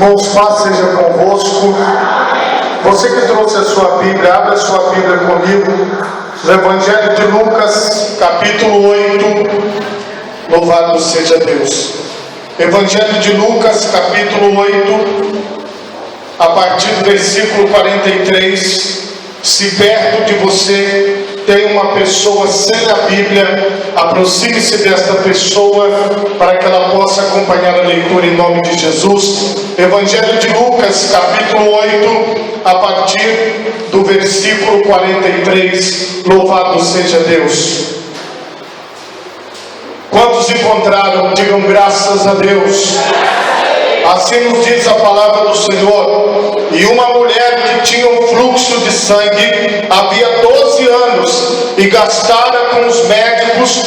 Irmãos, paz seja convosco. Você que trouxe a sua Bíblia, abre a sua Bíblia comigo no Evangelho de Lucas, capítulo 8. Louvado seja Deus. Evangelho de Lucas, capítulo 8, a partir do versículo 43. Se perto de você tem uma pessoa sem a Bíblia, aproxime-se desta pessoa para que ela possa acompanhar a leitura em nome de Jesus. Evangelho de Lucas, capítulo 8, a partir do versículo 43. Louvado seja Deus. Quantos encontraram? Digam graças a Deus. Assim nos diz a palavra do Senhor. E uma mulher que tinha um fluxo de sangue havia 12 anos e gastara com os médicos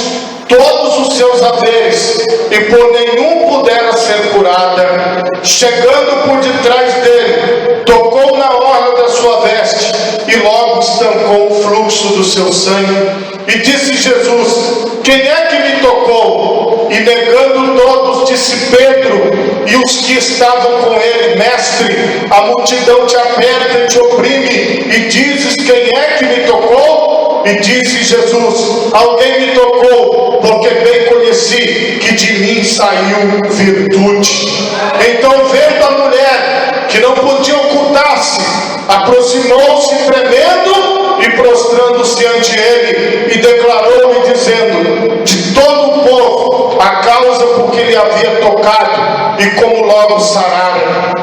todos os seus haveres, e por nenhum pudera ser curada. Chegando por detrás dele, tocou na orla da sua veste, e logo estancou o fluxo do seu sangue. E disse Jesus: quem é que me tocou? E negando todos, disse Pedro e os que estavam com ele: mestre, a multidão te aperta e te oprime, e dizes: quem é que me tocou? E disse Jesus: alguém me tocou, porque bem conheci que de mim saiu virtude. Então, vendo a mulher que não podia ocultar-se, aproximou-se tremendo e prostrando-se ante ele, e declarou-lhe dizendo, de todo o povo, a causa por que lhe havia tocado, e como logo sarara.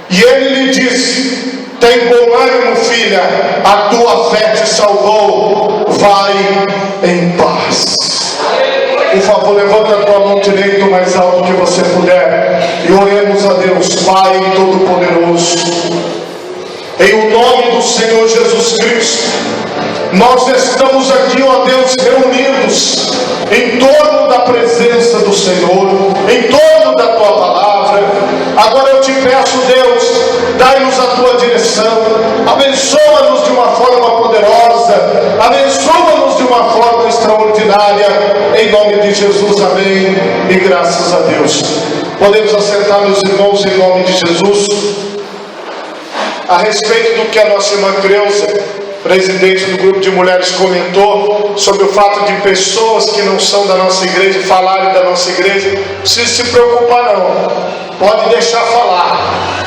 E ele lhe disse: tem bom ânimo, filha, a tua fé te salvou, vai em paz. Por favor, levanta a tua mão direita o mais alto que você puder e oremos a Deus. Pai Todo-Poderoso, em o nome do Senhor Jesus Cristo, nós estamos aqui, ó Deus, reunidos em torno da presença do Senhor, em torno da tua palavra. Agora eu te peço, Deus, dai-nos a tua direção, abençoa-nos de uma forma poderosa, abençoa-nos de uma forma extraordinária, em nome de Jesus, amém, e graças a Deus. Podemos assentar, meus irmãos, em nome de Jesus. A respeito do que a nossa irmã Creuza, presidente do grupo de mulheres, comentou sobre o fato de pessoas que não são da nossa igreja falarem da nossa igreja, não precisa se preocupar não, pode deixar falar,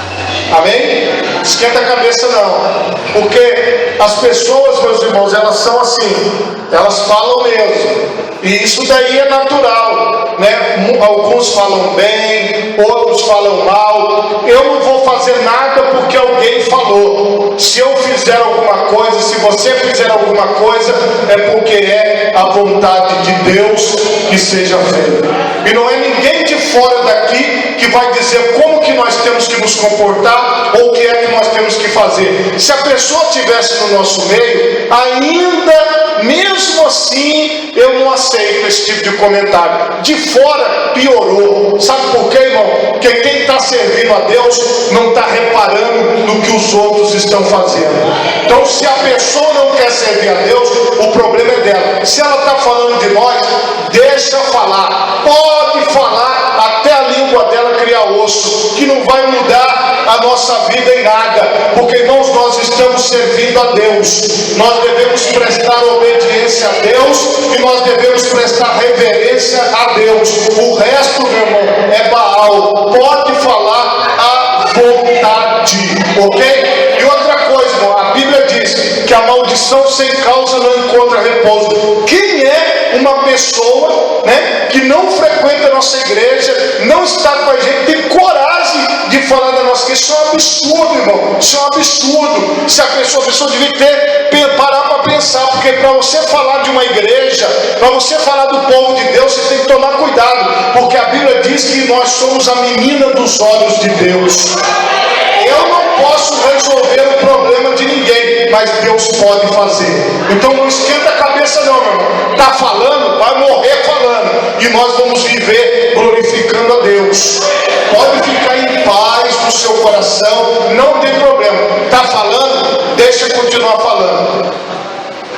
amém? Esquenta a cabeça não, porque as pessoas, meus irmãos, elas são assim, elas falam mesmo, e isso daí é natural, né? Alguns falam bem, outros falam mal. Eu não vou fazer nada porque alguém falou. Se eu fizer alguma coisa, se você fizer alguma coisa, é porque é a vontade de Deus que seja feita. E não é ninguém de fora daqui que vai dizer como que nós temos que nos comportar ou o que é que nós temos que fazer. Se a pessoa estivesse no nosso meio, ainda mesmo assim eu não aceito esse tipo de comentário. De fora piorou. Sabe por quê, irmão? Porque quem está servindo a Deus não está reparando no que os outros estão fazendo. Então, se a pessoa não quer servir a Deus, o problema é dela. Se ela está falando de nós, deixa falar. Pode falar até a língua dela criar osso, que não vai mudar a nossa vida em nada, porque irmãos, nós estamos servindo a Deus, nós devemos prestar obediência a Deus e nós devemos prestar reverência a Deus. O resto, meu irmão, é Baal. Pode falar à vontade, ok? E outra coisa, irmão, a Bíblia diz que a maldição sem causa não encontra repouso. Quem é uma pessoa, né, que não frequenta a nossa igreja, não está com a gente, tem coragem de falar da nossa igreja? Isso é um absurdo, irmão. Isso é um absurdo. Se a pessoa devia parar para pensar, porque para você falar de uma igreja, para você falar do povo de Deus, você tem que tomar cuidado, porque a Bíblia diz que nós somos a menina dos olhos de Deus. Eu não posso resolver o problema de ninguém, mas Deus pode fazer. Então não esquenta a cabeça não, meu irmão. Está falando, vai morrer falando, e nós vamos viver glorificando a Deus. Pode ficar em paz no seu coração, não tem problema. Está falando? Deixa continuar falando.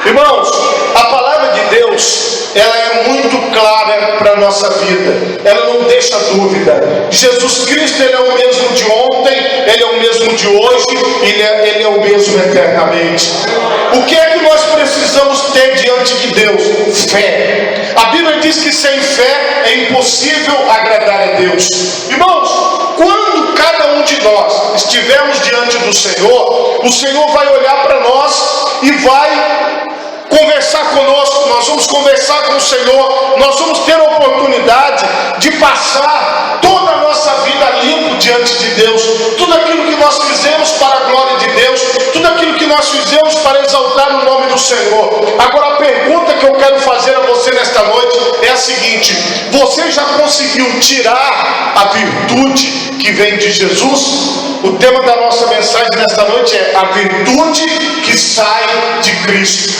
Irmãos, a palavra de Deus, ela é muito clara para a nossa vida, ela não deixa dúvida. Jesus Cristo, ele é o mesmo de ontem, de hoje, ele é o mesmo eternamente. O que é que nós precisamos ter diante de Deus? Fé. A Bíblia diz que sem fé é impossível agradar a Deus. Irmãos, quando cada um de nós estivermos diante do Senhor, o Senhor vai olhar para nós e vai conversar conosco. Nós vamos conversar com o Senhor, nós vamos ter a oportunidade de passar toda a nossa vida limpo diante de Deus. Tudo aquilo que nós fizemos para a glória de Deus, tudo aquilo que nós fizemos para exaltar o nome do Senhor. Agora a pergunta que eu quero fazer a você nesta noite é a seguinte: você já conseguiu tirar a virtude que vem de Jesus? O tema da nossa mensagem nesta noite é a virtude que sai de Cristo.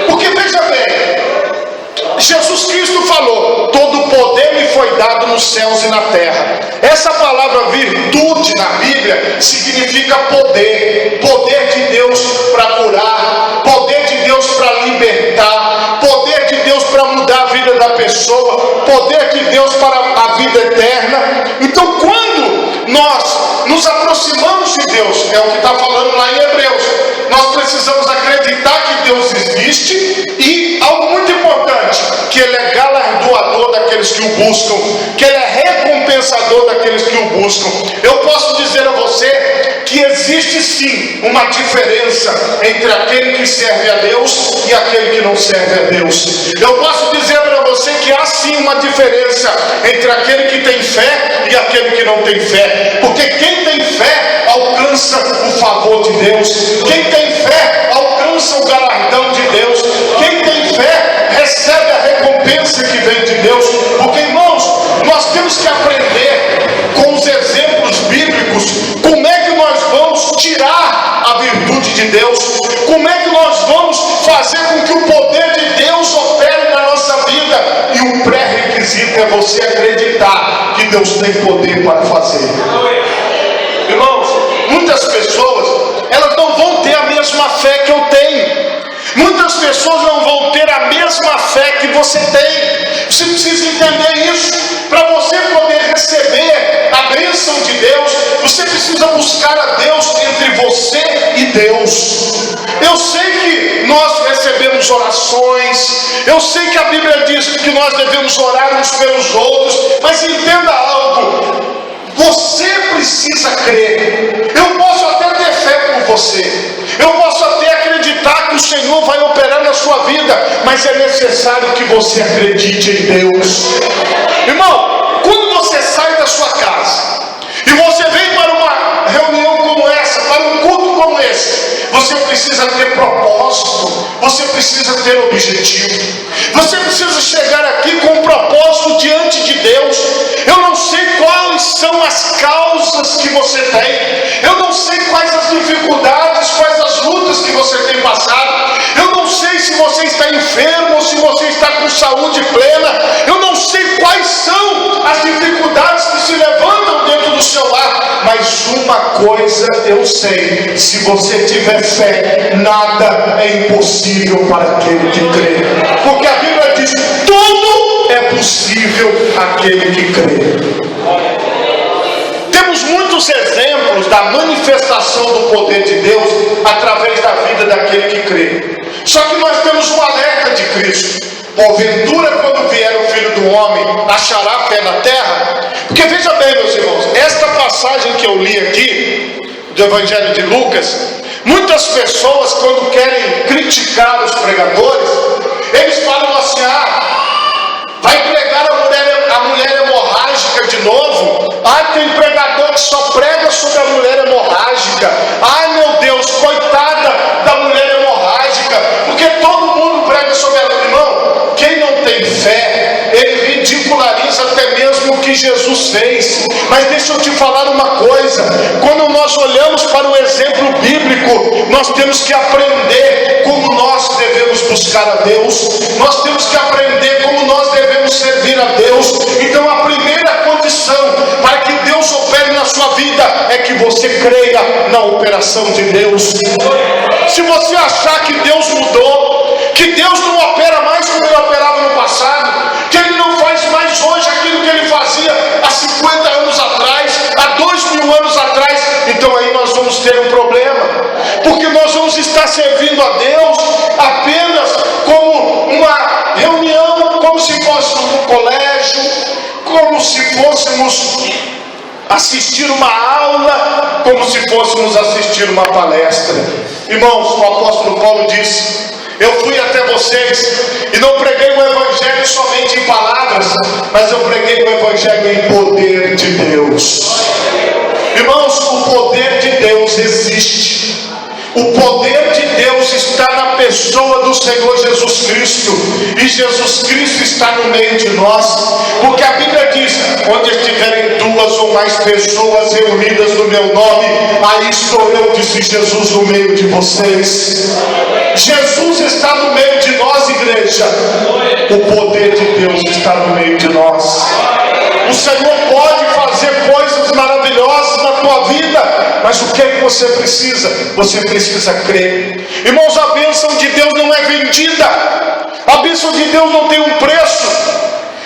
Porque veja bem, Jesus Cristo falou: todo o poder me foi dado nos céus e na terra. Essa palavra virtude na Bíblia significa poder. Poder de Deus para curar, poder de Deus para libertar, poder de Deus para mudar a vida da pessoa, poder de Deus para a vida eterna. Então quando nós nos aproximamos de Deus, é o que está falando lá em Hebreus, nós precisamos acreditar que Deus existe e algo muito importante, que Ele é galardoador daqueles que o buscam, que Ele é recompensador daqueles que o buscam. Eu posso dizer a você que existe sim uma diferença entre aquele que serve a Deus e aquele que não serve a Deus. Eu posso dizer para você que há sim uma diferença entre aquele que tem fé e aquele que não tem fé, porque quem tem fé alcança o favor de Deus, quem tem fé alcança o galardão de Deus, quem tem fé recebe a recompensa que vem de Deus. Porque, irmãos, nós temos que aprender com os exemplos bíblicos como é que nós vamos tirar a virtude de Deus, como é que nós vamos fazer com que o poder de Deus opere na nossa vida. E o pré-requisito é você acreditar que Deus tem poder para fazer. Irmãos, muitas pessoas, elas não vão ter a mesma fé que eu tenho. Muitas pessoas não vão ter a mesma fé que você tem. Você precisa entender isso. Para você poder receber a bênção de Deus, você precisa buscar a Deus entre você e Deus. Eu sei que nós recebemos orações, eu sei que a Bíblia diz que nós devemos orar uns pelos outros, mas entenda algo: você precisa crer. Eu posso até ter fé por você, eu posso até acreditar que o Senhor vai operar na sua vida, mas é necessário que você acredite em Deus. Irmão, quando você sai da sua casa e você vem para uma reunião como essa, para um culto como esse, você precisa ter propósito, você precisa ter objetivo, você precisa chegar aqui com um propósito diante de Deus. Eu não sei quais são as causas que você tem, eu não sei quais as dificuldades, quais as lutas que você tem passado, eu não sei se você está enfermo ou se você está com saúde plena, eu não sei quais são as dificuldades que se levantam dentro do seu lar, mas uma coisa eu sei: se você tiver fé, nada é impossível para aquele que crê, porque a Bíblia diz: tudo é possível àquele que crê. Temos muitos exemplos da manifestação do poder de Deus através da vida daquele que crê. Só que nós temos um alerta de Cristo: porventura, quando vier o Filho do Homem, achará fé na terra? Porque veja bem, meus irmãos, esta passagem que eu li aqui do Evangelho de Lucas, muitas pessoas, quando querem criticar os pregadores, eles falam assim: vai pregar a mulher hemorrágica de novo? Tem pregador que só prega sobre a mulher hemorrágica. Meu Deus, coitada da mulher hemorrágica, porque todo mundo prega sobre ela. Irmão, quem não tem fé, ele ridiculariza até mesmo o que Jesus fez. Mas deixa eu te falar uma coisa: quando nós olhamos para o exemplo bíblico, nós temos que aprender como nós devemos buscar a Deus, nós temos que aprender como nós devemos servir a Deus. Então a primeira condição para que Deus opere na sua vida é que você creia na operação de Deus. Se você achar que Deus mudou, que Deus não opera mais como Ele operava no passado, que Ele não faz mais hoje aquilo que Ele fazia há 50 anos atrás, há 2000 anos atrás, então aí nós vamos ter servindo a Deus apenas como uma reunião, como se fôssemos no colégio, como se fôssemos assistir uma aula, como se fôssemos assistir uma palestra. Irmãos, o apóstolo Paulo disse: eu fui até vocês e não preguei o evangelho somente em palavras, mas eu preguei o evangelho em poder de Deus. Irmãos, o poder de Deus existe. O poder de Deus está na pessoa do Senhor Jesus Cristo, e Jesus Cristo está no meio de nós, porque a Bíblia diz: onde estiverem duas ou mais pessoas reunidas no meu nome, aí estou eu, disse Jesus, no meio de vocês. Jesus está no meio de nós, igreja. O poder de Deus está no meio de nós. O Senhor pode fazer coisas maravilhosas na tua vida, mas o que é que você precisa? Você precisa crer. Irmãos, a bênção de Deus não é vendida. A bênção de Deus não tem um preço.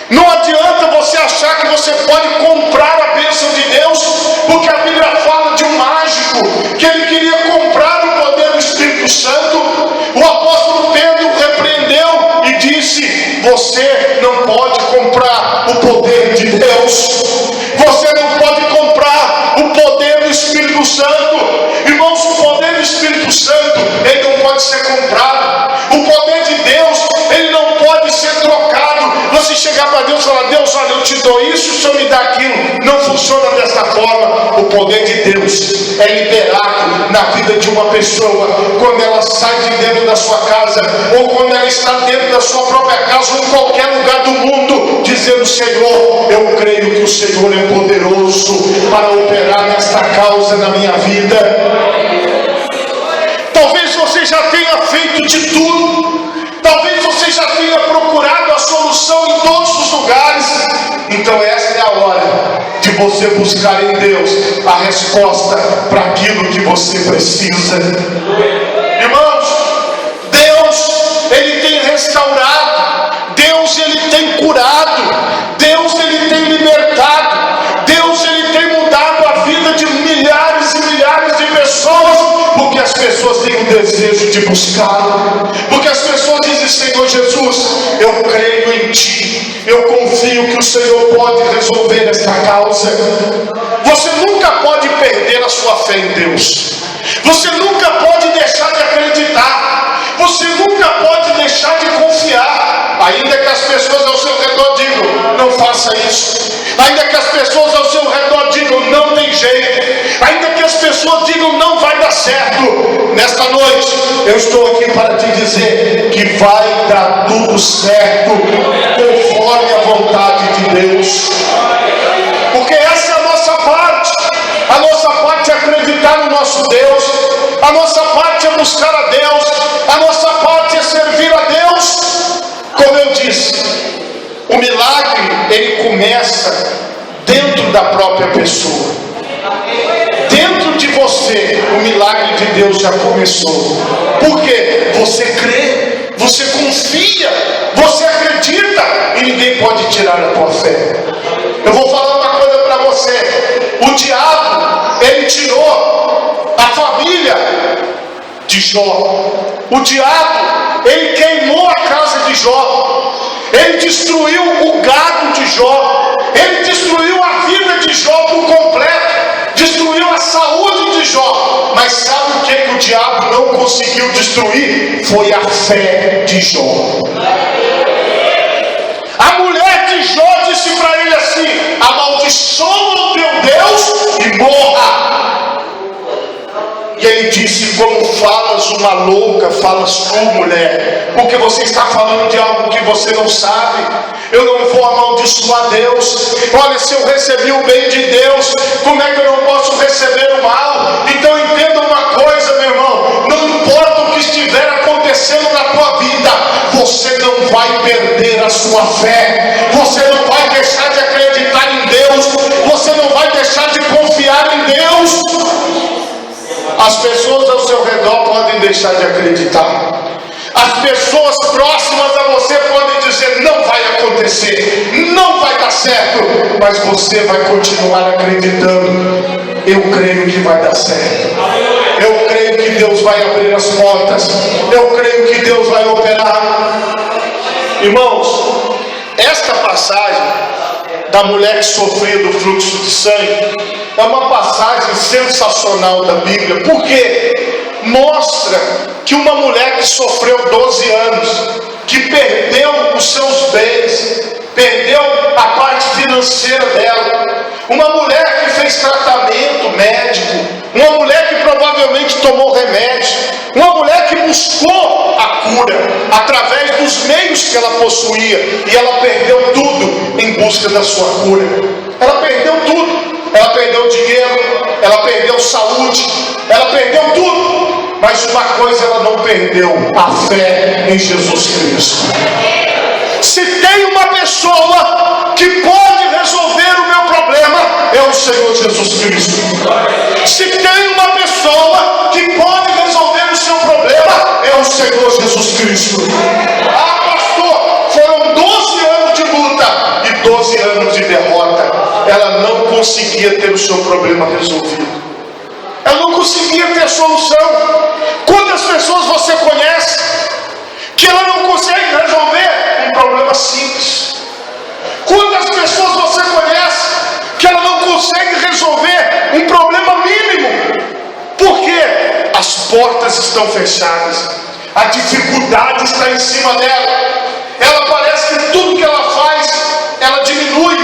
Não adianta você achar que você pode comprar a bênção de Deus, porque a Bíblia fala de um mágico que ele queria comprar o poder do Espírito Santo. O apóstolo Pedro repreendeu e disse: você não pode comprar o poder de Deus. Você não pode comprar o poder do Espírito Santo. Irmãos, o poder do Espírito Santo, ele não pode ser comprado. O poder de Deus, ele não pode ser trocado. Você chegar para Deus e falar: Deus, olha, eu te dou isso, o Senhor me dá aquilo. Não funciona dessa forma. O poder de Deus é liberado na vida de uma pessoa quando ela sai de dentro da sua casa, ou quando ela está dentro da sua própria casa, ou em qualquer lugar do mundo, dizendo: Senhor, eu creio que o Senhor é poderoso para operar nesta causa na minha vida. Talvez você já tenha feito de tudo, talvez você já tenha procurado a solução em todos os lugares. Então esta é a hora de você buscar em Deus a resposta para aquilo que você precisa. Irmãos, Deus, ele tem restaurado, Deus, ele tem curado, Deus, ele tem libertado, Deus, ele tem mudado a vida de milhares e milhares de pessoas, porque as pessoas têm o desejo de buscá-lo, porque as pessoas dizem: Senhor Jesus, eu creio em Ti, eu confio que o Senhor pode resolver esta causa. Você nunca pode perder a sua fé em Deus, você nunca pode deixar de acreditar, você nunca pode deixar de confiar, ainda que as pessoas ao seu redor digam: não faça isso, ainda que as pessoas ao seu redor digam: não tem jeito, ainda que as pessoas digam: não vai dar certo. Nesta noite eu estou aqui para te dizer que vai dar tudo certo, conforme a vontade de Deus, porque essa é a nossa parte. A nossa parte é acreditar no nosso Deus, a nossa parte é buscar a Deus, a nossa parte é servir a Deus. Como eu disse, o milagre, ele começa dentro da própria pessoa. Dentro de você, o milagre de Deus já começou. Por quê? Você crê, você confia, você acredita, e ninguém pode tirar a tua fé. Eu vou falar uma coisa para você: o diabo, ele tirou a família de Jó. O diabo, ele queimou a casa de Jó, ele destruiu o gado de Jó, ele destruiu a vida de Jó por completo, destruiu a saúde de Jó. Mas sabe o que o diabo não conseguiu destruir? Foi a fé de Jó. A mulher de Jó disse para ele assim: amaldiçoa o teu Deus e morra. E ele disse: como falas uma louca, falas tu, mulher, porque você está falando de algo que você não sabe. Eu não vou amaldiçoar Deus. Olha, se eu recebi o bem de Deus, como é que eu não posso receber o mal? Então entenda uma coisa, meu irmão: não importa o que estiver acontecendo na tua vida, você não vai perder a sua fé, você não vai deixar de acreditar em Deus, você não vai deixar de confiar em Deus. As pessoas ao seu redor podem deixar de acreditar, as pessoas próximas a você podem dizer: não vai acontecer, não vai dar certo, mas você vai continuar acreditando. Eu creio que vai dar certo, eu creio que Deus vai abrir as portas, eu creio que Deus vai operar. Irmãos, esta passagem da mulher que sofria do fluxo de sangue é uma passagem sensacional da Bíblia, porque mostra que uma mulher que sofreu 12 anos, que perdeu os seus bens, perdeu a parte financeira dela, uma mulher que fez tratamento médico, uma mulher que provavelmente tomou remédio, uma mulher que buscou a cura através dos meios que ela possuía, e ela perdeu tudo em busca da sua cura. Ela perdeu tudo, ela perdeu dinheiro, ela perdeu saúde, ela perdeu tudo, mas uma coisa ela não perdeu: a fé em Jesus Cristo. Se tem uma pessoa que pode resolver o meu problema, é o Senhor Jesus Cristo. Se tem uma pessoa que pode resolver o seu problema, é o Senhor Jesus Cristo. Ah, pastor, foram 12 anos de luta e 12 anos de derrota. Ela não conseguia ter o seu problema resolvido. Ela não conseguia ter solução. Quantas pessoas você conhece que ela não consegue resolver um problema simples? Quantas pessoas você conhece que ela não consegue resolver um problema mínimo? Porque as portas estão fechadas, a dificuldade está em cima dela. Ela parece que tudo que ela faz, ela diminui,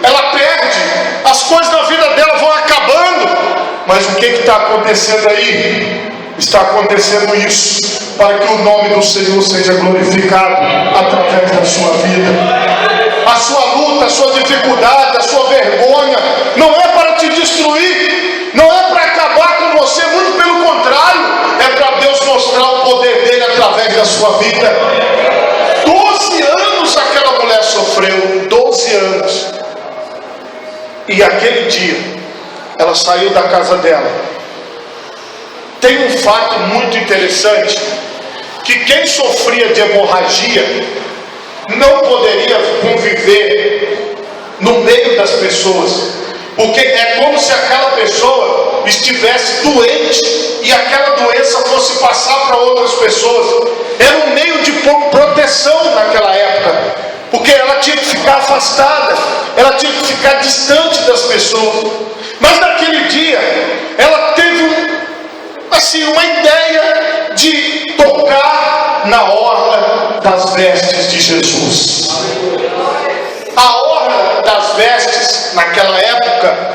ela perde, as coisas na vida dela vão acabando. Mas o que está acontecendo aí? Está acontecendo isso para que o nome do Senhor seja glorificado através da sua vida. A sua luta, a sua dificuldade, a sua vergonha não é para te destruir, não é para acabar com você, muito pelo contrário, é para Deus mostrar o poder dele através da sua vida. 12 anos aquela mulher sofreu, 12 anos. E aquele dia ela saiu da casa dela. Tem um fato muito interessante, que quem sofria de hemorragia não poderia conviver no meio das pessoas, porque é como se aquela pessoa estivesse doente e aquela doença fosse passar para outras pessoas. Era um meio de proteção naquela época, porque ela tinha que ficar afastada, ela tinha que ficar distante das pessoas. Mas naquele dia ela teve uma ideia de tocar na orla das vestes de Jesus. A orla das vestes naquela época,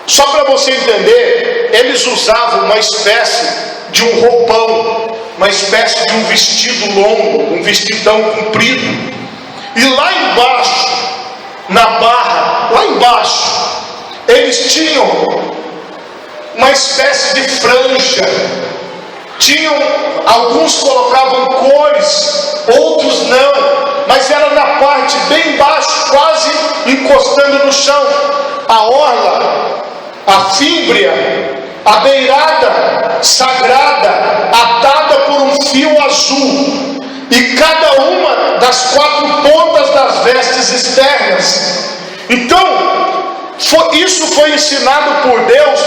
só para você entender, eles usavam uma espécie de um roupão, uma espécie de um vestido longo, um vestidão comprido, e lá embaixo, na barra, lá embaixo, eles tinham uma espécie de franja. Alguns colocavam cores, outros não, mas era na parte bem embaixo, quase encostando no chão. A orla, a fímbria, a beirada sagrada, atada por um fio azul, e cada uma das 4 pontas das vestes externas. Então, isso foi ensinado por Deus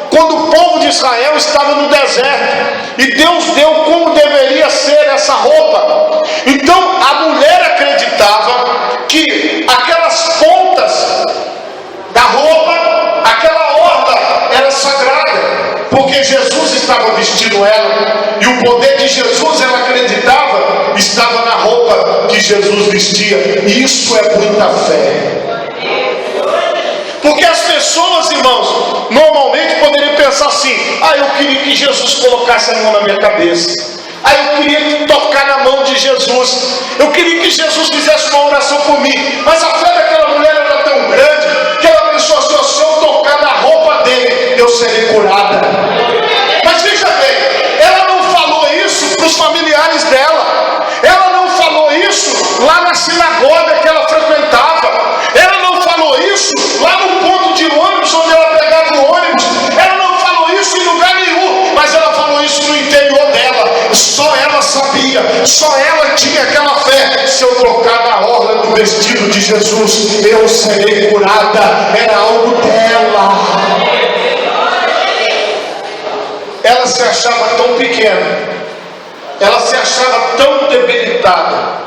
quando o povo de Israel estava no deserto, e Deus deu como deveria ser essa roupa. Então a mulher acreditava que aquelas pontas da roupa, aquela orla era sagrada, porque Jesus estava vestindo ela, e o poder de Jesus, ela acreditava, estava na roupa que Jesus vestia. E isso é muita fé. Porque as pessoas, irmãos, normalmente poderiam pensar assim: eu queria que Jesus colocasse a mão na minha cabeça, eu queria tocar na mão de Jesus, eu queria que Jesus fizesse uma oração por mim. Mas a fé daquela mulher era tão grande que ela pensou assim: se eu tocar na roupa dele, eu serei curada. Mas veja bem, ela não falou isso para os familiares dela, ela não falou isso lá na sinagoga que ela frequentava, ela não falou isso lá no ponto de ônibus onde ela pegava o ônibus, ela não falou isso em lugar nenhum, mas ela falou isso no interior dela. Só ela sabia, só ela tinha aquela fé: se eu tocar na orla do vestido de Jesus, eu serei curada. Era algo dela. Ela se achava tão pequena, ela se achava tão debilitada,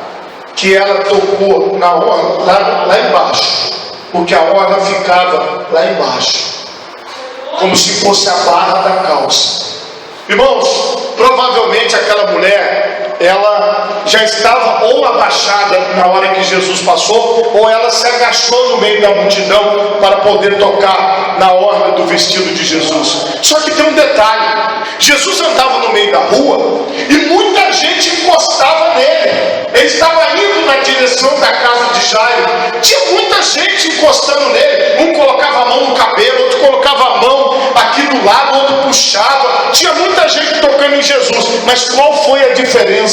que ela tocou na orla lá embaixo, porque a orla ficava lá embaixo, como se fosse a barra da calça. Irmãos, provavelmente aquela mulher, ela já estava ou abaixada na hora que Jesus passou, ou ela se agachou no meio da multidão para poder tocar na orla do vestido de Jesus. Só que tem um detalhe: Jesus andava no meio da rua e muita gente encostava nele. Ele estava indo na direção da casa de Jairo, tinha muita gente encostando nele. Um colocava a mão no cabelo, outro colocava a mão aqui do lado, outro puxava. Tinha muita gente tocando em Jesus. Mas qual foi a diferença?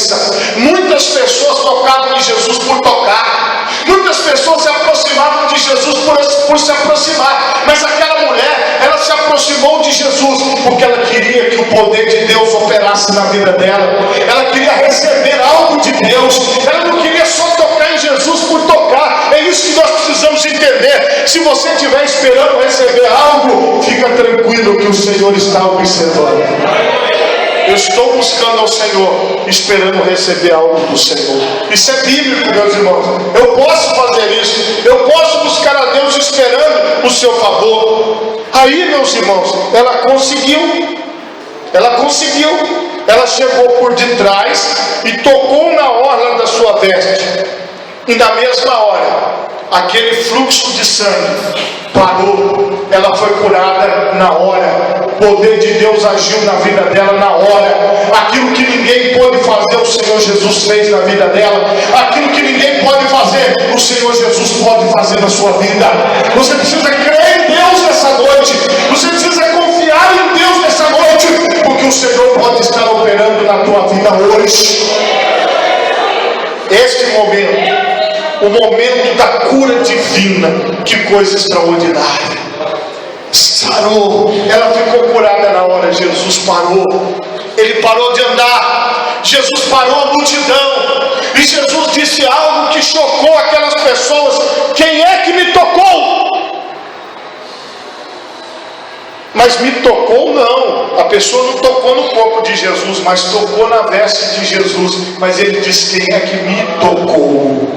Muitas pessoas tocavam em Jesus por tocar, muitas pessoas se aproximavam de Jesus por se aproximar. Mas aquela mulher, ela se aproximou de Jesus porque ela queria que o poder de Deus operasse na vida dela. Ela queria receber algo de Deus. Ela não queria só tocar em Jesus por tocar. É isso que nós precisamos entender. Se você estiver esperando receber algo, fica tranquilo que o Senhor está observando. Eu estou buscando ao Senhor, esperando receber algo do Senhor. Isso é bíblico, meus irmãos. Eu posso fazer isso. Eu posso buscar a Deus esperando o seu favor. Aí, meus irmãos, ela conseguiu. Ela chegou por detrás e tocou na orla da sua veste. E na mesma hora, aquele fluxo de sangue parou. Ela foi curada na hora. O poder de Deus agiu na vida dela na hora. Aquilo que ninguém pôde fazer, o Senhor Jesus fez na vida dela. Aquilo que ninguém pode fazer, o Senhor Jesus pode fazer na sua vida. Você precisa crer em Deus nessa noite. Você precisa confiar em Deus nessa noite, porque o Senhor pode estar operando na tua vida hoje. Este momento, o momento da cura divina, que coisa extraordinária. Sarou, ela ficou curada na hora. Jesus parou, ele parou de andar, Jesus parou a multidão, e Jesus disse algo que chocou aquelas pessoas: quem é que me tocou? Mas me tocou não, a pessoa não tocou no corpo de Jesus, mas tocou na veste de Jesus. Mas ele disse: quem é que me tocou?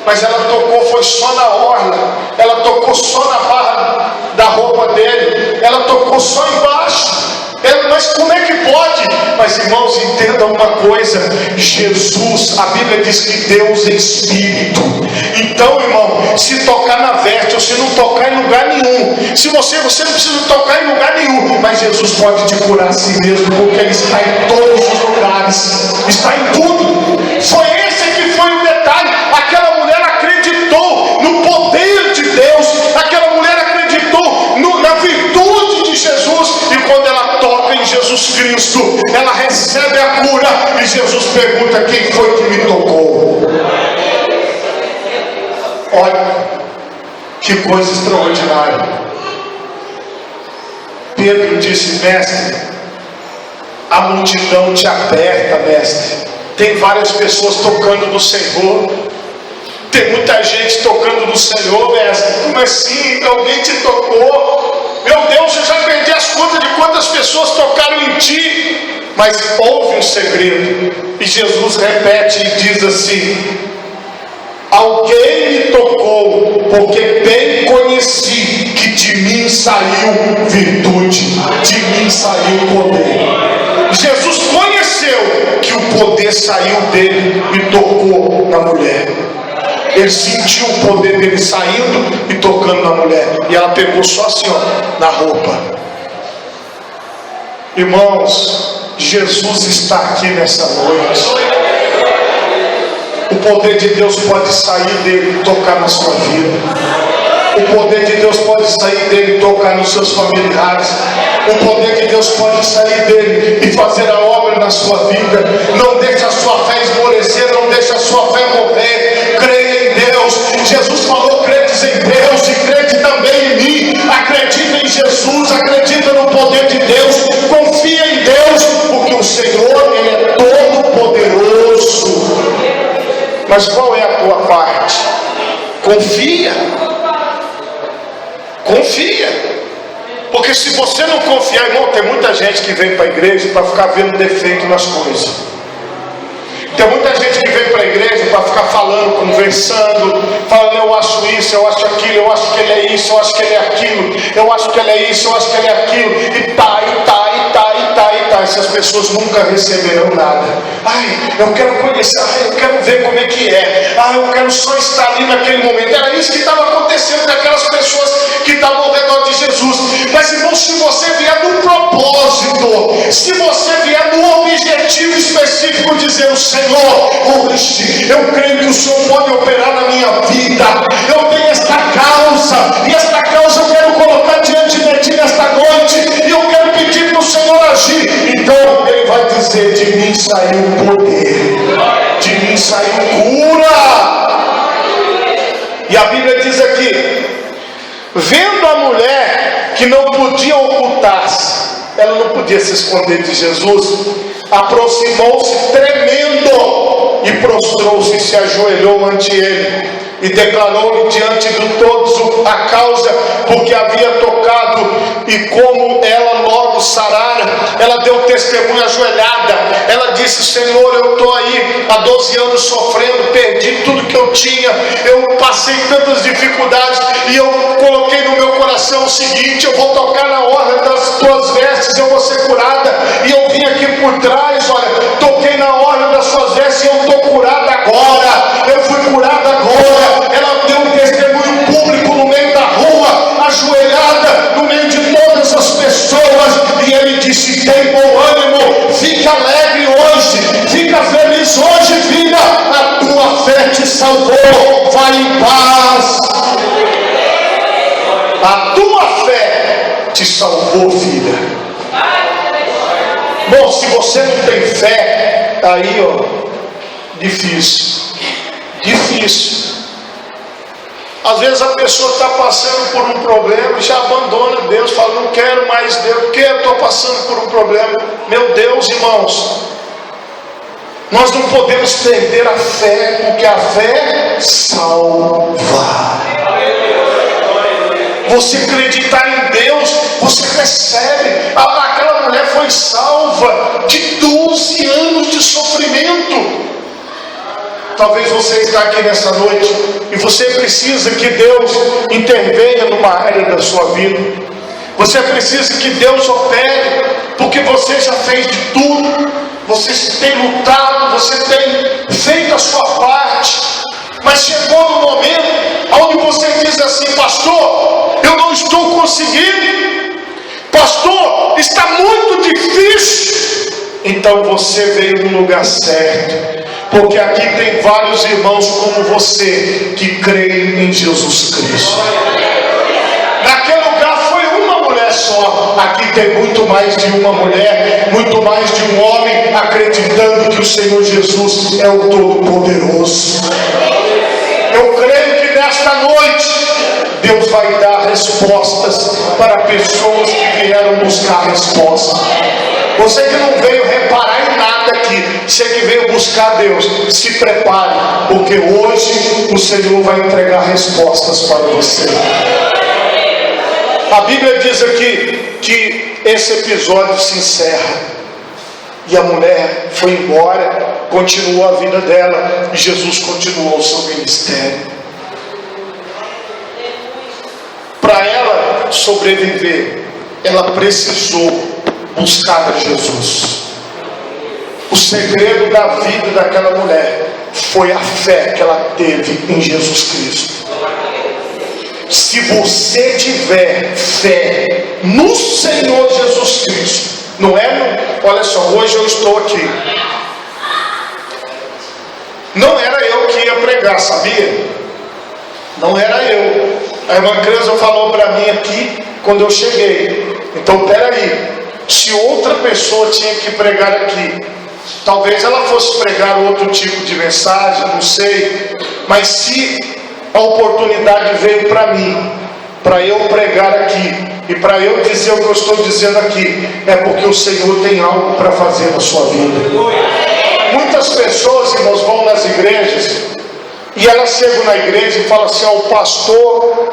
Mas ela tocou, foi só na orla, ela tocou só na barra da roupa dele, ela tocou só embaixo. Mas como é que pode? Mas irmãos, entendam uma coisa: Jesus, a Bíblia diz que Deus é Espírito. Então, irmão, se tocar na veste ou se não tocar em lugar nenhum, se você não precisa tocar em lugar nenhum, mas Jesus pode te curar a si mesmo, porque Ele está em todos os lugares, está em tudo. Foi esse que foi o detalhe. Aquela mulher acreditou no poder de Deus, aquela mulher acreditou na virtude de Jesus, e quando ela toca em Jesus Cristo, ela recebe a cura. E Jesus pergunta: quem foi que me tocou? Olha que coisa extraordinária. Pedro disse: mestre, a multidão te aperta, mestre. Tem várias pessoas tocando no Senhor. Tem muita gente tocando no Senhor, mestre. Como assim? Alguém te tocou? Meu Deus, eu já perdi as contas de quantas pessoas tocaram em ti. Mas houve um segredo, e Jesus repete e diz assim: alguém me tocou, porque bem conheci que de mim saiu virtude, de mim saiu poder. Jesus conheceu que o poder saiu dele e tocou na mulher. Ele sentiu o poder dele saindo e tocando na mulher. E ela pegou só assim, ó, na roupa. Irmãos, Jesus está aqui nessa noite. O poder de Deus pode sair dele e tocar na sua vida. O poder de Deus pode sair dele e tocar nos seus familiares. O poder de Deus pode sair dele e fazer a obra na sua vida. Não deixe a sua fé esmorecer, não deixe a sua fé morrer. Creia em Deus. Jesus falou: credes em Deus e crede também em mim. Acredita em Jesus, acredita no poder de Deus, confia em Deus, porque o Senhor, Ele é todo poderoso. Mas qual é a tua parte? Confia. Confia. Porque se você não confiar, irmão, tem muita gente que vem para a igreja para ficar vendo defeito nas coisas. Tem muita gente que vem para a igreja para ficar falando, conversando, falando: eu acho isso, eu acho aquilo, eu acho que ele é isso, eu acho que ele é aquilo, eu acho que ele é isso, eu acho que ele é aquilo, e tá. Essas pessoas nunca receberão nada. Ai, eu quero conhecer, ai, eu quero ver como é que é, ai, eu quero só estar ali naquele momento. Era isso que estava acontecendo com aquelas pessoas que estavam ao redor de Jesus. Mas, irmão, se você vier do propósito, se você vier do objetivo específico, dizendo: Senhor, hoje eu creio que o Senhor pode operar na minha vida, eu tenho esta causa, e esta causa eu quero colocar diante de ti nesta noite, e eu quero pedir para o Senhor agir. Então ele vai dizer: de mim saiu poder, de mim saiu cura. E a Bíblia diz aqui: vendo a mulher que não podia ocultar-se, ela não podia se esconder de Jesus, aproximou-se tremendo e prostrou-se e se ajoelhou ante ele e declarou-lhe diante de todos a causa porque havia tocado, e como ela logo sarara, ela deu testemunho ajoelhada. Ela disse: Senhor, eu estou aí há 12 anos sofrendo, perdi tudo que eu tinha, eu passei tantas dificuldades, e eu coloquei no meu coração o seguinte: eu vou tocar na orla das tuas vestes, eu vou ser curada. E eu vim aqui por trás, olha, toquei na orla das suas vestes e eu estou curada agora, eu fui curada agora. Ela deu um testemunho público no meio da rua, ajoelhada no meio de todas as pessoas, e ele disse: tem bom ânimo, fica alegre hoje, fica feliz hoje, filha, a tua fé te salvou, vai em paz. A tua fé te salvou, filha. Bom, se você não tem fé, aí difícil. Às vezes a pessoa está passando por um problema e já abandona Deus, fala: não quero mais Deus, porque eu estou passando por um problema. Meu Deus, irmãos, nós não podemos perder a fé, porque a fé salva. Você acreditar em Deus, você recebe. Aquela mulher foi salva de 12 anos de sofrimento. Talvez você está aqui nessa noite e você precisa que Deus intervenha numa área da sua vida. Você precisa que Deus opere, porque você já fez de tudo, você tem lutado, você tem feito a sua parte, mas chegou no momento onde você diz assim: pastor, eu não estou conseguindo, pastor, está muito difícil. Então você veio no lugar certo, porque aqui tem vários irmãos como você que creem em Jesus Cristo. Naquele lugar foi uma mulher só, aqui tem muito mais de uma mulher, muito mais de um homem acreditando que o Senhor Jesus é o Todo-Poderoso. Eu creio que nesta noite Deus vai dar respostas para pessoas que vieram buscar respostas. Você que não veio reparar em nada aqui, você que veio buscar Deus, se prepare, porque hoje o Senhor vai entregar respostas para você. A Bíblia diz aqui que esse episódio se encerra e a mulher foi embora, continuou a vida dela e Jesus continuou o seu ministério. Para ela sobreviver, ela precisou buscar a Jesus. O segredo da vida daquela mulher foi a fé que ela teve em Jesus Cristo. Se você tiver fé no Senhor Jesus Cristo, não é? Olha só, hoje eu estou aqui. Não era eu que ia pregar, sabia? Não era eu. A irmã Creuza falou para mim aqui quando eu cheguei: então peraí, se outra pessoa tinha que pregar aqui, talvez ela fosse pregar outro tipo de mensagem, não sei, mas se a oportunidade veio para mim, para eu pregar aqui e para eu dizer o que eu estou dizendo aqui, é porque o Senhor tem algo para fazer na sua vida. Muitas pessoas, irmãos, vão nas igrejas e elas chegam na igreja e falam assim: o pastor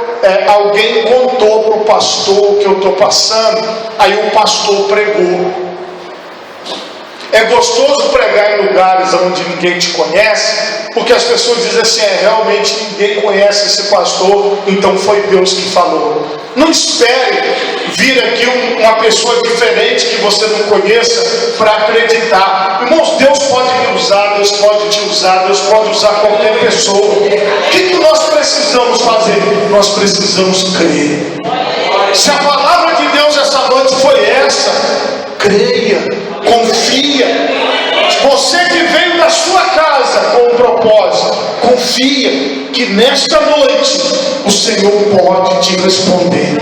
alguém contou para o pastor o que eu estou passando, aí o pastor pregou. É gostoso pregar em lugares onde ninguém te conhece, porque as pessoas dizem assim, realmente ninguém conhece esse pastor, então foi Deus que falou. Não espere vir aqui uma pessoa diferente que você não conheça para acreditar. Irmãos, Deus pode me usar, Deus pode te usar, Deus pode usar qualquer pessoa. O que nós precisamos fazer? Nós precisamos crer. Se a palavra de Deus essa noite foi essa, creia, confia. Você que veio da sua casa com um propósito, confia que nesta noite o Senhor pode te responder.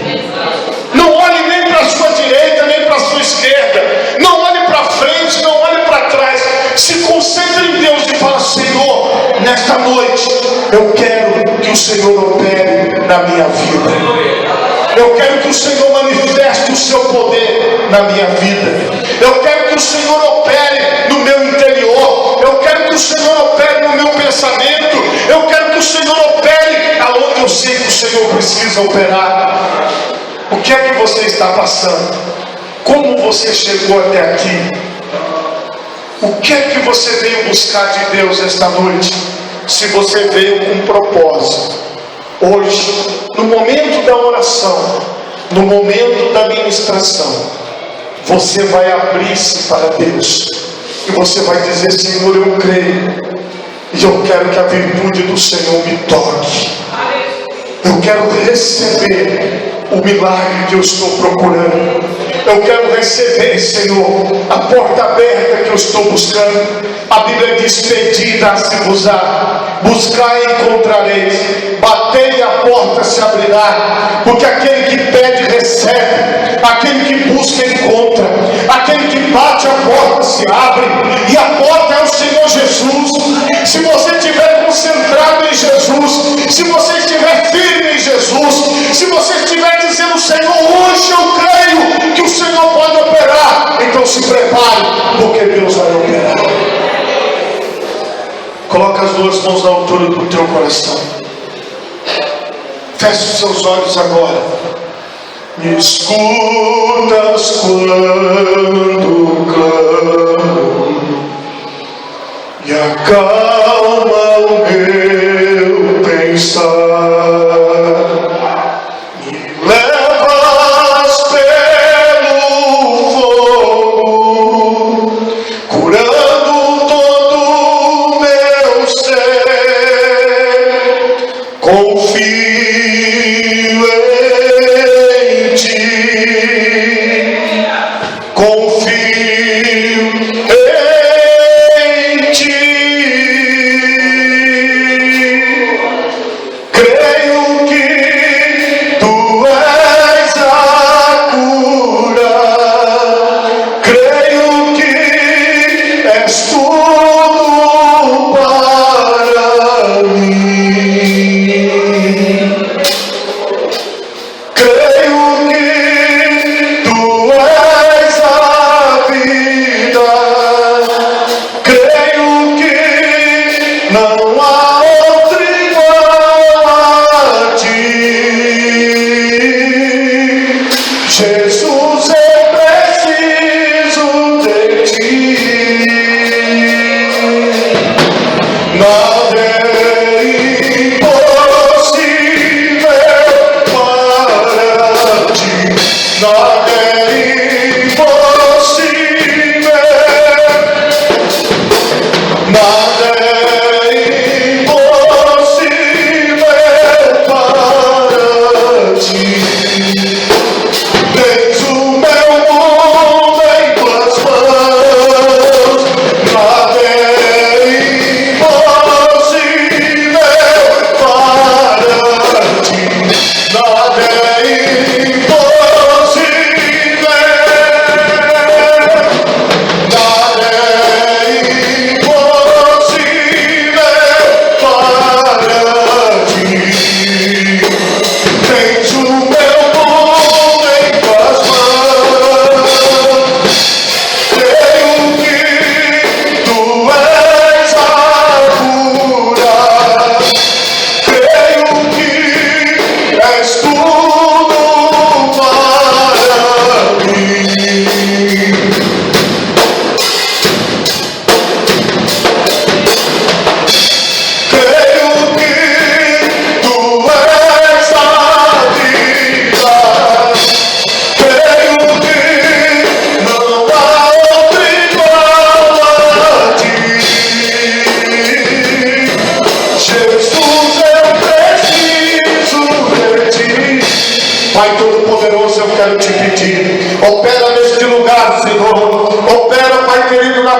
Não olhe nem para a sua direita, nem para a sua esquerda. Não olhe para frente, não olhe para trás. Se concentre em Deus e fala, Senhor, nesta noite eu quero que o Senhor opere na minha vida. Eu quero que o Senhor manifeste o seu poder na minha vida. Eu quero que o Senhor opere no meu interior. Eu quero que o Senhor opere no meu pensamento. Eu quero que o Senhor opere aonde eu sei que o Senhor precisa operar. O que é que você está passando? Como você chegou até aqui? O que é que você veio buscar de Deus esta noite? Se você veio com um propósito, hoje, no momento da oração, no momento da ministração, você vai abrir-se para Deus e você vai dizer, Senhor, eu creio e eu quero que a virtude do Senhor me toque. Eu quero receber o milagre que eu estou procurando. Eu quero receber, Senhor, a porta aberta que eu estou buscando. A Bíblia diz, pedi, dá-se-vos-á, buscai e encontrareis, batei e a porta se abrirá, porque aquele que pede recebe, aquele que busca encontra, aquele que bate a porta se abre, e a porta é o Senhor Jesus. Se você estiver concentrado em Jesus, se você estiver firme em Jesus, se você estiver dizendo, Senhor, hoje eu creio que o Senhor pode operar, então se prepare, porque Deus vai operar. Coloca as duas mãos na altura do teu coração. Feche os seus olhos agora. Me escutas quando clamo e acalma o meu pensar. Me levas pelo fogo, curando todo o meu ser. Confio em ti, confio em ti. Creio que tu és a cura, creio que és tudo para mim. Creio que tu és a vida, creio que não há outro igual a ti. Jesus, eu preciso de ti. Nada é impossível para ti. Nada é impossível. Nada é impossível para ti. Tens o meu mundo em tuas mãos. Nada é impossível para ti. Nada é impossível Pai Todo-Poderoso, eu quero te pedir, opera neste lugar, Senhor, opera, Pai querido, na